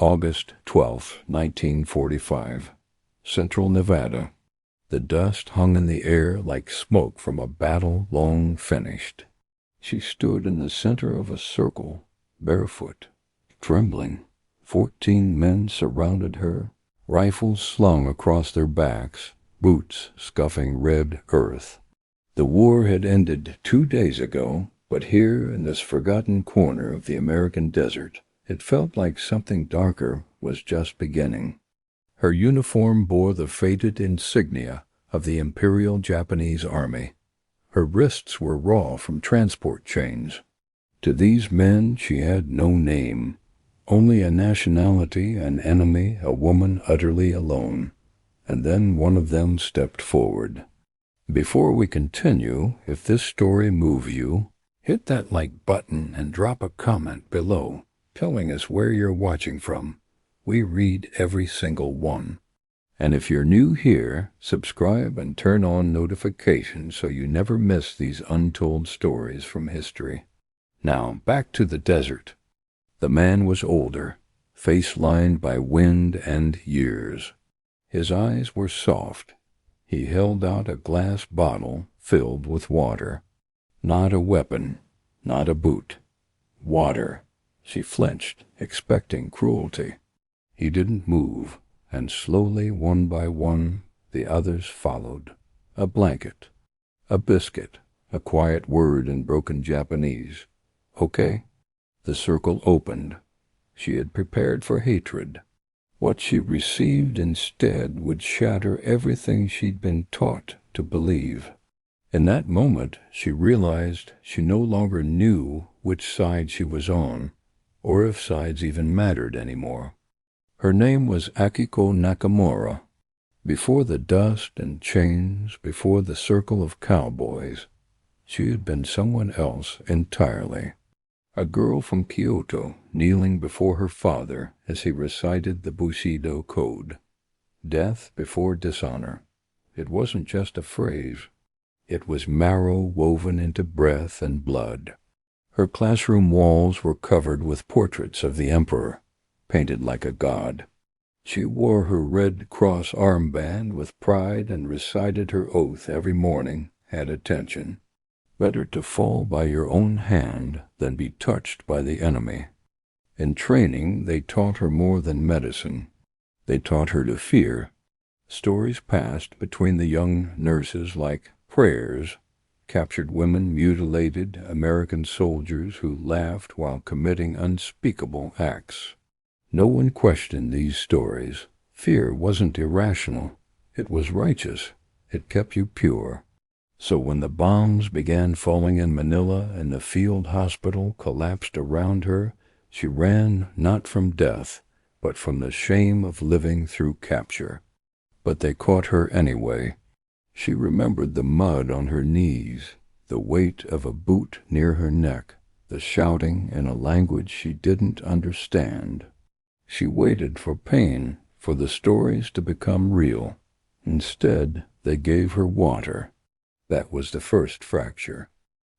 August 12, 1945. Central Nevada. The dust hung in the air like smoke from a battle long finished. She stood in the center of a circle, barefoot, trembling. 14 men surrounded her, rifles slung across their backs, boots scuffing red earth. The war had ended 2 days ago, but here in this forgotten corner of the American desert, it felt like something darker was just beginning. Her uniform bore the faded insignia of the Imperial Japanese Army. Her wrists were raw from transport chains. To these men she had no name, only a nationality, an enemy, a woman utterly alone. And then one of them stepped forward. Before we continue, if this story moves you, hit that like button and drop a comment below, telling us where you're watching from. We read every single one. And if you're new here, subscribe and turn on notifications so you never miss these untold stories from history. Now, back to the desert. The man was older, face lined by wind and years. His eyes were soft. He held out a glass bottle filled with water. Not a weapon, not a boot. Water. She flinched, expecting cruelty. He didn't move, and slowly, one by one, the others followed. A blanket, a biscuit, a quiet word in broken Japanese. Okay? The circle opened. She had prepared for hatred. What she received instead would shatter everything she'd been taught to believe. In that moment, she realized she no longer knew which side she was on, or if sides even mattered anymore. Her name was Akiko Nakamura. Before the dust and chains, before the circle of cowboys, she had been someone else entirely. A girl from Kyoto kneeling before her father as he recited the Bushido code. Death before dishonor. It wasn't just a phrase. It was marrow woven into breath and blood. Her classroom walls were covered with portraits of the emperor, painted like a god. She wore her Red Cross armband with pride and recited her oath every morning at attention. Better to fall by your own hand than be touched by the enemy. In training, they taught her more than medicine. They taught her to fear. Stories passed between the young nurses like prayers. Captured women mutilated American soldiers who laughed while committing unspeakable acts. No one questioned these stories. Fear wasn't irrational. It was righteous. It kept you pure. So when the bombs began falling in Manila and the field hospital collapsed around her, she ran not from death, but from the shame of living through capture. But they caught her anyway. She remembered the mud on her knees, the weight of a boot near her neck, the shouting in a language she didn't understand. She waited for pain, for the stories to become real. Instead, they gave her water. That was the first fracture.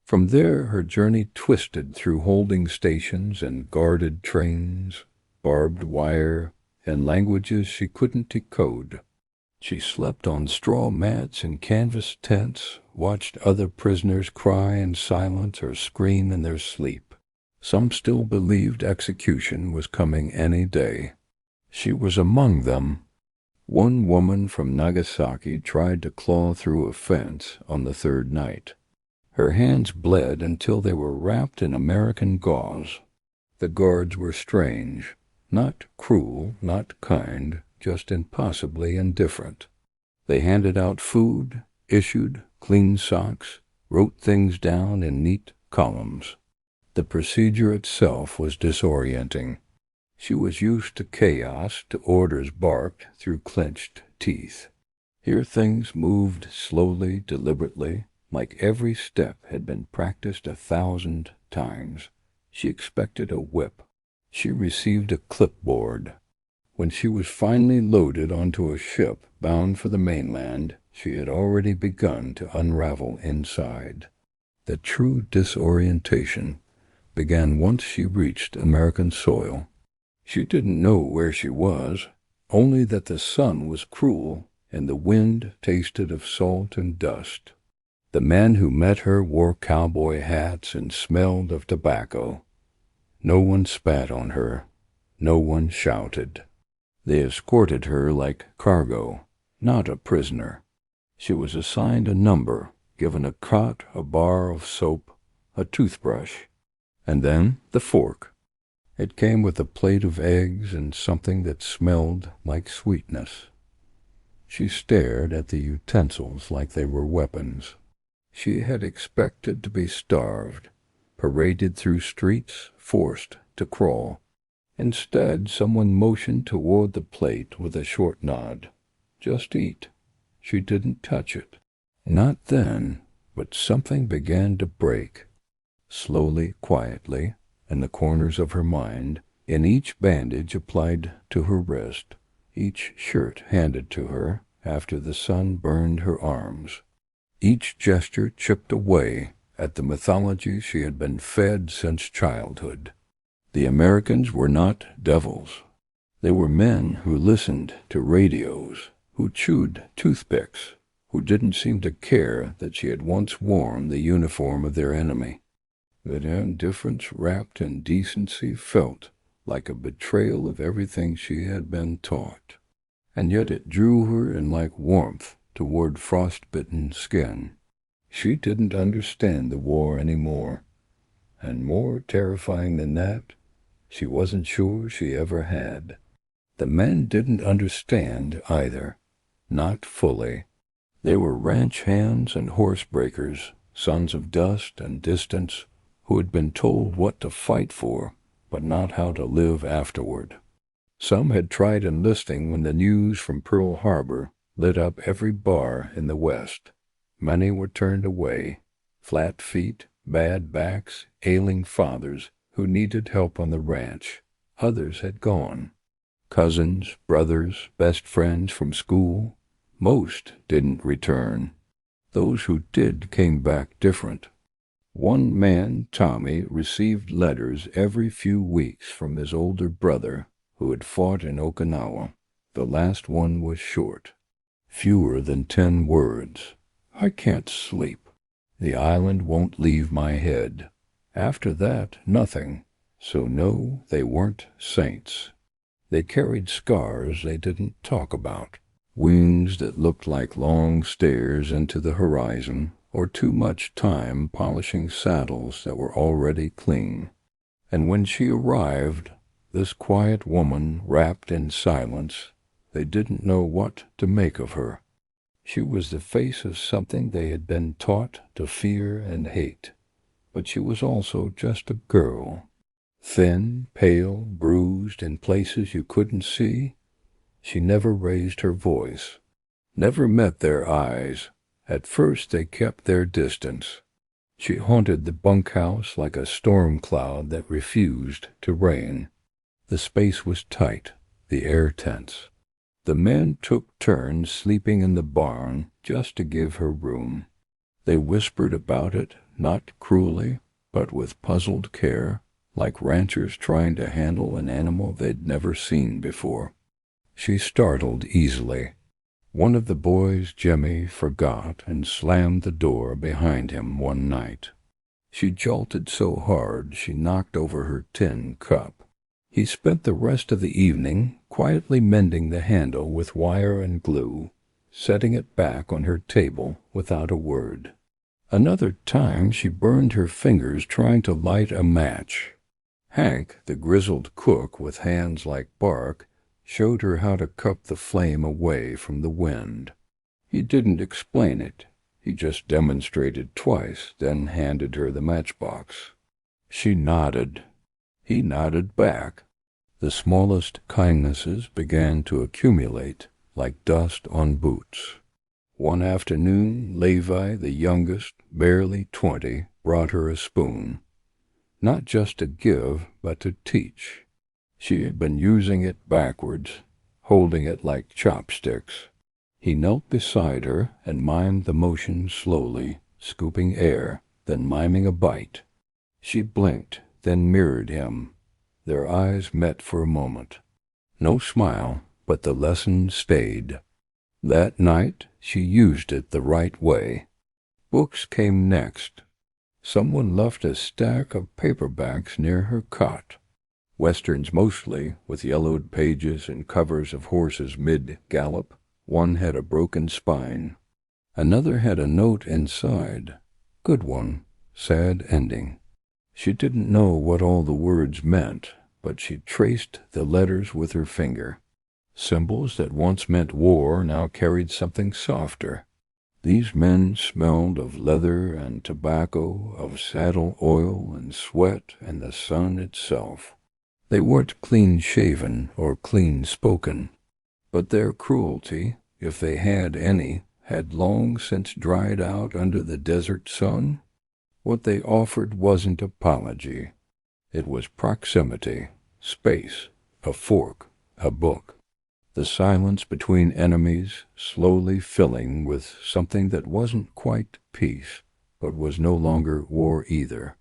From there, her journey twisted through holding stations and guarded trains, barbed wire, and languages she couldn't decode. She slept on straw mats in canvas tents, watched other prisoners cry in silence or scream in their sleep. Some still believed execution was coming any day. She was among them. One woman from Nagasaki tried to claw through a fence on the third night. Her hands bled until they were wrapped in American gauze. The guards were strange, not cruel, not kind, just impossibly indifferent. They handed out food, issued clean socks, wrote things down in neat columns. The procedure itself was disorienting. She was used to chaos, to orders barked through clenched teeth. Here things moved slowly, deliberately, like every step had been practiced 1,000 times. She expected a whip. She received a clipboard. When she was finally loaded onto a ship bound for the mainland, she had already begun to unravel inside. The true disorientation began once she reached American soil. She didn't know where she was, only that the sun was cruel and the wind tasted of salt and dust. The men who met her wore cowboy hats and smelled of tobacco. No one spat on her. No one shouted. They escorted her like cargo, not a prisoner. She was assigned a number, given a cot, a bar of soap, a toothbrush, and then the fork. It came with a plate of eggs and something that smelled like sweetness. She stared at the utensils like they were weapons. She had expected to be starved, paraded through streets, forced to crawl. Instead, someone motioned toward the plate with a short nod. Just eat. She didn't touch it. Not then, but something began to break. Slowly, quietly, in the corners of her mind, in each bandage applied to her wrist, each shirt handed to her after the sun burned her arms. Each gesture chipped away at the mythology she had been fed since childhood. The Americans were not devils. They were men who listened to radios, who chewed toothpicks, who didn't seem to care that she had once worn the uniform of their enemy. That indifference wrapped in decency felt like a betrayal of everything she had been taught, and yet it drew her in like warmth toward frost-bitten skin. She didn't understand the war anymore, and more terrifying than that, she wasn't sure she ever had. The men didn't understand either, not fully. They were ranch hands and horse breakers, sons of dust and distance, who had been told what to fight for, but not how to live afterward. Some had tried enlisting when the news from Pearl Harbor lit up every bar in the West. Many were turned away, flat feet, bad backs, ailing fathers who needed help on the ranch. Others had gone. Cousins, brothers, best friends from school. Most didn't return. Those who did came back different. One man, Tommy, received letters every few weeks from his older brother who had fought in Okinawa. The last one was short. Fewer than 10 words. I can't sleep. The island won't leave my head. After that, nothing. So no, they weren't saints. They carried scars they didn't talk about. Wounds that looked like long stares into the horizon, or too much time polishing saddles that were already clean. And when she arrived, this quiet woman wrapped in silence, they didn't know what to make of her. She was the face of something they had been taught to fear and hate, but she was also just a girl. Thin, pale, bruised in places you couldn't see. She never raised her voice, never met their eyes. At first they kept their distance. She haunted the bunkhouse like a storm cloud that refused to rain. The space was tight, the air tense. The men took turns sleeping in the barn just to give her room. They whispered about it, not cruelly, but with puzzled care, like ranchers trying to handle an animal they'd never seen before. She startled easily. One of the boys, Jimmy, forgot and slammed the door behind him one night. She jolted so hard she knocked over her tin cup. He spent the rest of the evening quietly mending the handle with wire and glue, setting it back on her table without a word. Another time she burned her fingers trying to light a match. Hank, the grizzled cook with hands like bark, showed her how to cup the flame away from the wind. He didn't explain it. He just demonstrated twice, then handed her the matchbox. She nodded. He nodded back. The smallest kindnesses began to accumulate like dust on boots. One afternoon, Levi, the youngest, barely 20, brought her a spoon. Not just to give, but to teach. She had been using it backwards, holding it like chopsticks. He knelt beside her and mimed the motion slowly, scooping air, then miming a bite. She blinked, then mirrored him. Their eyes met for a moment. No smile, but the lesson stayed. That night she used it the right way. Books came next. Someone left a stack of paperbacks near her cot. Westerns mostly, with yellowed pages and covers of horses mid-gallop. One had a broken spine. Another had a note inside. Good one, sad ending. She didn't know what all the words meant, but she traced the letters with her finger. Symbols that once meant war now carried something softer. These men smelled of leather and tobacco, of saddle oil and sweat and the sun itself. They weren't clean-shaven or clean-spoken, but their cruelty, if they had any, had long since dried out under the desert sun. What they offered wasn't apology. It was proximity, space, a fork, a book. The silence between enemies slowly filling with something that wasn't quite peace, but was no longer war either.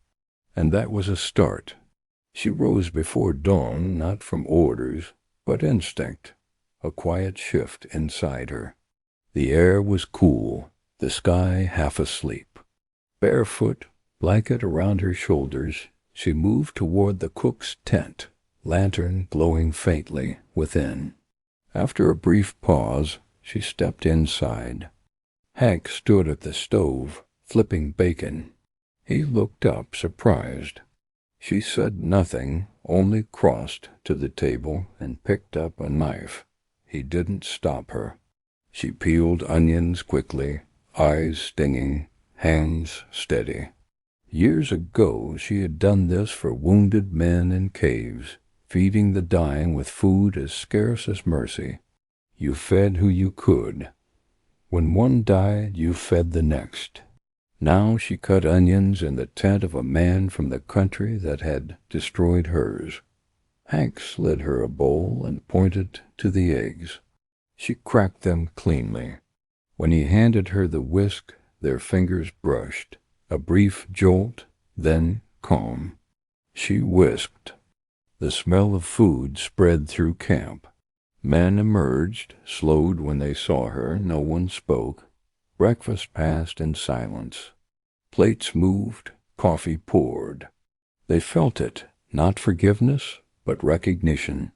And that was a start. She rose before dawn, not from orders, but instinct, a quiet shift inside her. The air was cool, the sky half asleep. Barefoot, blanket around her shoulders, she moved toward the cook's tent, lantern glowing faintly within. After a brief pause, she stepped inside. Hank stood at the stove, flipping bacon. He looked up, surprised. She said nothing, only crossed to the table and picked up a knife. He didn't stop her. She peeled onions quickly, eyes stinging, hands steady. Years ago she had done this for wounded men in caves, feeding the dying with food as scarce as mercy. You fed who you could. When one died, you fed the next. Now she cut onions in the tent of a man from the country that had destroyed hers. Hank slid her a bowl and pointed to the eggs. She cracked them cleanly. When he handed her the whisk, their fingers brushed. A brief jolt, then calm. She whisked. The smell of food spread through camp. Men emerged, slowed when they saw her. No one spoke. Breakfast passed in silence. Plates moved, coffee poured. They felt it, not forgiveness, but recognition.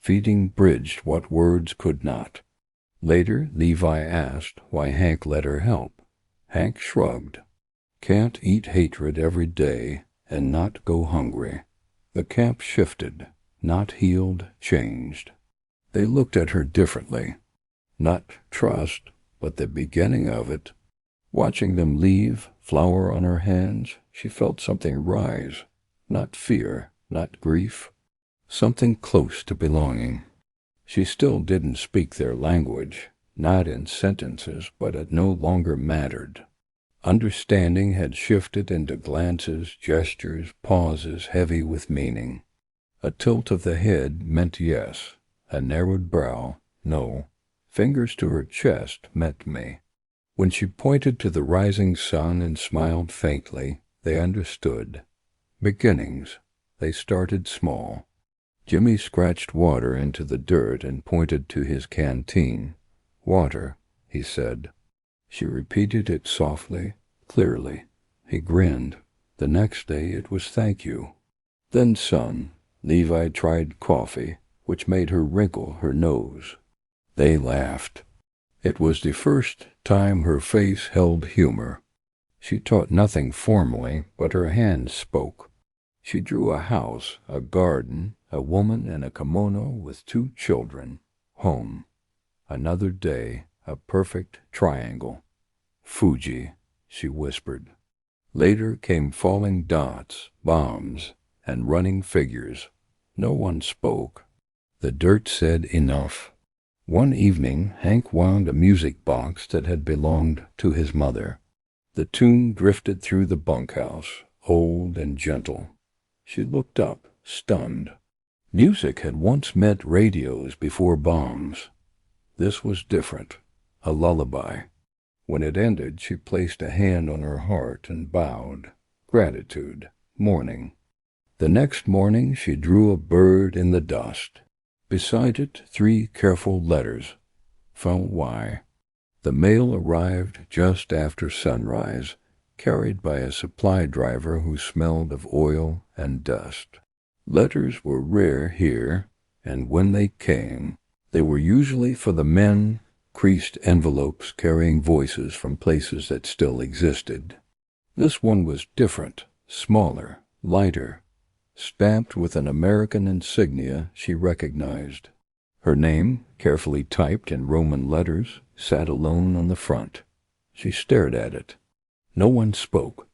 Feeding bridged what words could not. Later, Levi asked why Hank let her help. Hank shrugged. Can't eat hatred every day and not go hungry. The camp shifted, not healed, changed. They looked at her differently. Not trust, but the beginning of it. Watching them leave, flour on her hands, she felt something rise. Not fear, not grief. Something close to belonging. She still didn't speak their language, not in sentences, but it no longer mattered. Understanding had shifted into glances, gestures, pauses heavy with meaning. A tilt of the head meant yes, a narrowed brow, no. Fingers to her chest meant me. When she pointed to the rising sun and smiled faintly, they understood. Beginnings. They started small. Jimmy scratched water into the dirt and pointed to his canteen. Water, he said. She repeated it softly, clearly. He grinned. The next day it was thank you. Then sun. Levi tried coffee, which made her wrinkle her nose. They laughed. It was the first time her face held humor. She taught nothing formally, but her hands spoke. She drew a house, a garden, a woman in a kimono with 2 children. Home. Another day, a perfect triangle. Fuji, she whispered. Later came falling dots, bombs, and running figures. No one spoke. The dirt said enough. One evening, Hank wound a music box that had belonged to his mother. The tune drifted through the bunkhouse, old and gentle. She looked up, stunned. Music had once meant radios before bombs. This was different, a lullaby. When it ended, she placed a hand on her heart and bowed. Gratitude, mourning. The next morning she drew a bird in the dust. Beside it, 3 careful letters. From Y. The mail arrived just after sunrise, carried by a supply driver who smelled of oil and dust. Letters were rare here, and when they came, they were usually for the men, creased envelopes carrying voices from places that still existed. This one was different, smaller, lighter, stamped with an American insignia she recognized. Her name, carefully typed in Roman letters, sat alone on the front. She stared at it. No one spoke.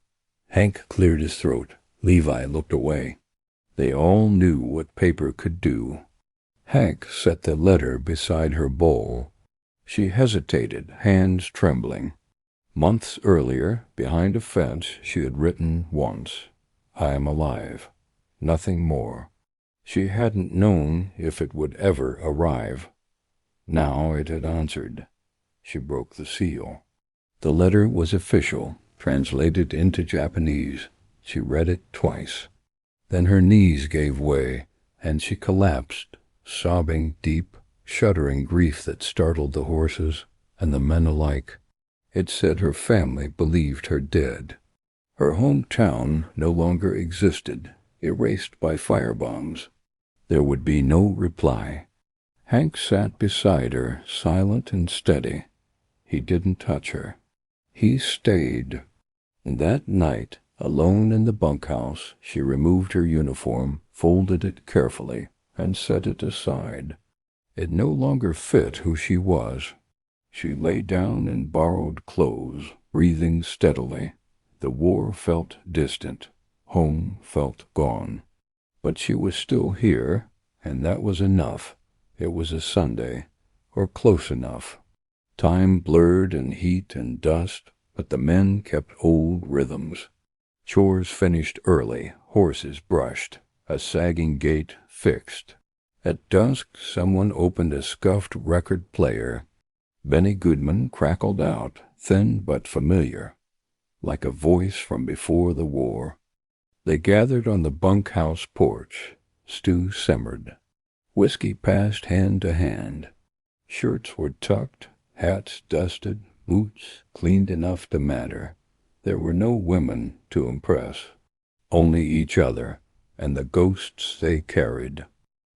Hank cleared his throat. Levi looked away. They all knew what paper could do. Hank set the letter beside her bowl. She hesitated, hands trembling. Months earlier, behind a fence, she had written once, "I am alive." Nothing more. She hadn't known if it would ever arrive. Now it had answered. She broke the seal. The letter was official, translated into Japanese. She read it twice. Then her knees gave way, and she collapsed, sobbing deep, shuddering grief that startled the horses and the men alike. It said her family believed her dead. Her hometown no longer existed, erased by firebombs. There would be no reply. Hank sat beside her, silent and steady. He didn't touch her. He stayed. And that night, alone in the bunkhouse, she removed her uniform, folded it carefully, and set it aside. It no longer fit who she was. She lay down in borrowed clothes, breathing steadily. The war felt distant. Home felt gone. But she was still here, and that was enough. It was a Sunday, or close enough. Time blurred in heat and dust, but the men kept old rhythms. Chores finished early, horses brushed, a sagging gait fixed. At dusk, someone opened a scuffed record player. Benny Goodman crackled out, thin but familiar, like a voice from before the war. They gathered on the bunkhouse porch. Stew simmered. Whiskey passed hand to hand. Shirts were tucked, hats dusted, boots cleaned enough to matter. There were no women to impress, only each other and the ghosts they carried.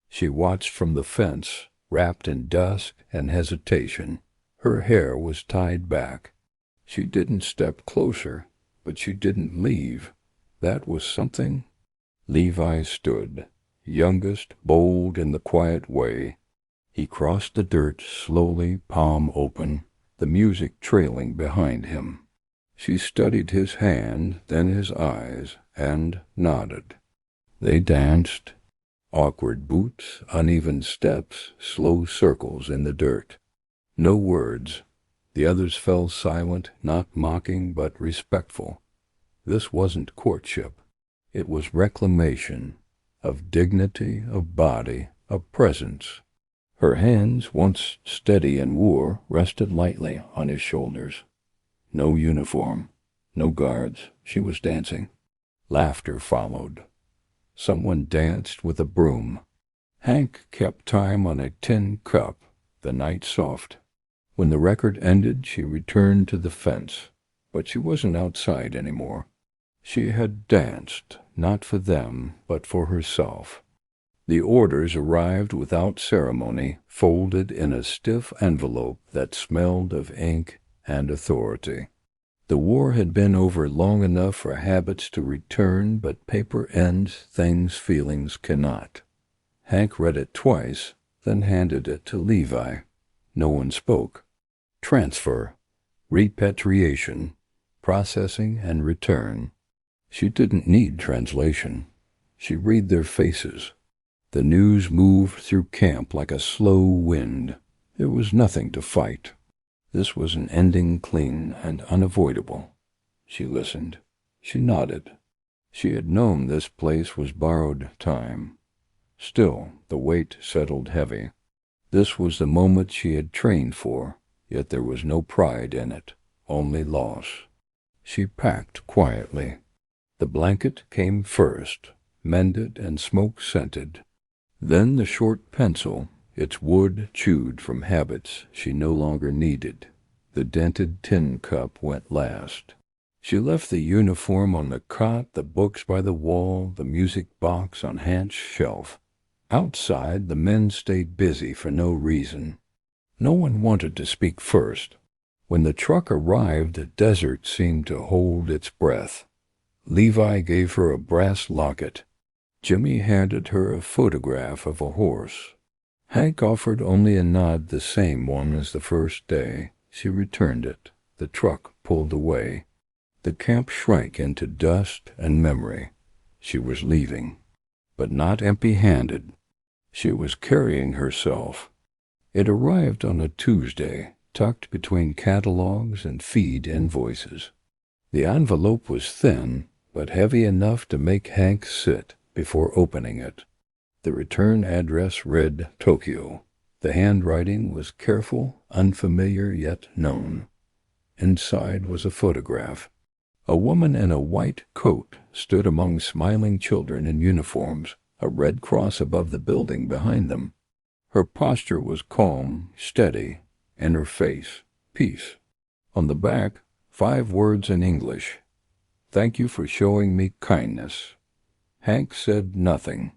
She watched from the fence, wrapped in dusk and hesitation. Her hair was tied back. She didn't step closer, but she didn't leave. That was something. Levi stood, youngest, bold in the quiet way. He crossed the dirt slowly, palm open, the music trailing behind him. She studied his hand, then his eyes, and nodded. They danced. Awkward boots, uneven steps, slow circles in the dirt. No words. The others fell silent, not mocking but respectful. This wasn't courtship. It was reclamation of dignity, of body, of presence. Her hands, once steady in war, rested lightly on his shoulders. No uniform, no guards. She was dancing. Laughter followed. Someone danced with a broom. Hank kept time on a tin cup, the night soft. When the record ended, she returned to the fence, but she wasn't outside anymore. She had danced, not for them, but for herself. The orders arrived without ceremony, folded in a stiff envelope that smelled of ink and authority. The war had been over long enough for habits to return, but paper ends things feelings cannot. Hank read it twice, then handed it to Levi. No one spoke. Transfer, repatriation, processing and return. She didn't need translation. She read their faces. The news moved through camp like a slow wind. There was nothing to fight. This was an ending clean and unavoidable. She listened. She nodded. She had known this place was borrowed time. Still, the weight settled heavy. This was the moment she had trained for, yet there was no pride in it, only loss. She packed quietly. The blanket came first, mended and smoke-scented. Then the short pencil, its wood chewed from habits she no longer needed. The dented tin cup went last. She left the uniform on the cot, the books by the wall, the music box on Hank's shelf. Outside, the men stayed busy for no reason. No one wanted to speak first. When the truck arrived, the desert seemed to hold its breath. Levi gave her a brass locket. Jimmy handed her a photograph of a horse. Hank offered only a nod, the same one as the first day. She returned it. The truck pulled away. The camp shrank into dust and memory. She was leaving, but not empty-handed. She was carrying herself. It arrived on a Tuesday, tucked between catalogs and feed invoices. The envelope was thin, but heavy enough to make Hank sit before opening it. The return address read Tokyo. The handwriting was careful, unfamiliar, yet known. Inside was a photograph. A woman in a white coat stood among smiling children in uniforms, a red cross above the building behind them. Her posture was calm, steady, and her face, peace. On the back, 5 words in English. "Thank you for showing me kindness." Hank said nothing.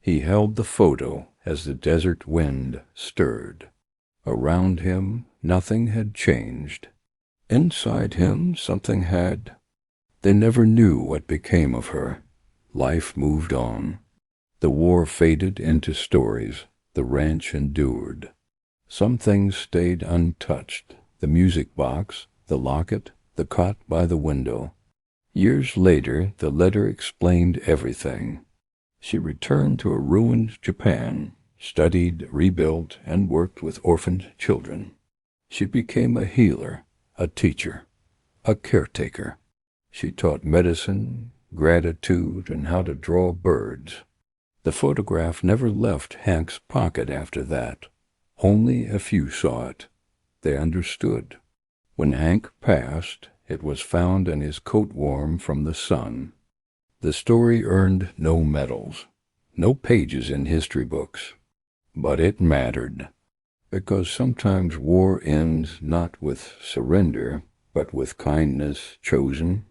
He held the photo as the desert wind stirred. Around him, nothing had changed. Inside him, something had. They never knew what became of her. Life moved on. The war faded into stories. The ranch endured. Some things stayed untouched. The music box, the locket, the cot by the window. Years later, the letter explained everything. She returned to a ruined Japan, studied, rebuilt, and worked with orphaned children. She became a healer, a teacher, a caretaker. She taught medicine, gratitude, and how to draw birds. The photograph never left Hank's pocket after that. Only a few saw it. They understood. When Hank passed, it was found in his coat warm from the sun. The story earned no medals, no pages in history books. But it mattered, because sometimes war ends not with surrender, but with kindness chosen